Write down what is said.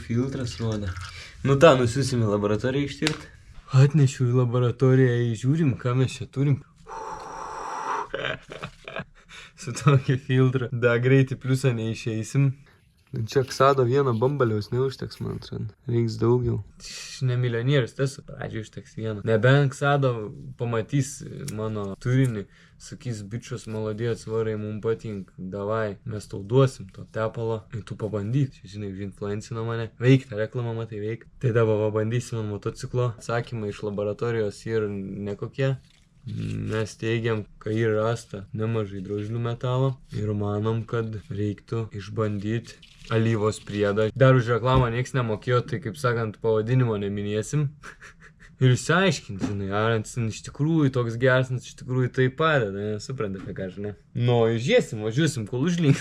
filtras rodo. Nu tą nusiusim į laboratoriją ištirti. Atnešiu į laboratoriją, žiūrim, ką mes čia turim. Su tokia filtra. Da greitai pliusą neišeisim. Čia ksado vieno bambaliaus neužteks, man atrodo. Reiks daugiau. Ne milijonierius, tas pradžiai užteks vieno. Nebent ksado pamatys mano turinį, sakys, bičios malodės varai, mums patink, davai, mes tau duosim to tepalo. Ir tu pabandyk, žinai, influencino mane. Veik, tą reklamą matai veik. Tai dabar pabandysim ant motociklo. Atsakymai iš laboratorijos ir nekokie. Mes teigiam, kad yra rasta nemažai drožlių metalo ir manom, kad reiktų išbandyti alyvos priedą. Dar už reklamą nieks nemokėjo, tai kaip sakant, pavadinimo neminėsim. Ir išsiaiškinti, žinai, ar iš tikrųjų toks geras, iš tikrųjų tai padeda, nesuprantate ką, žinai. Nu, išėsim, važiuosim, kol užlink.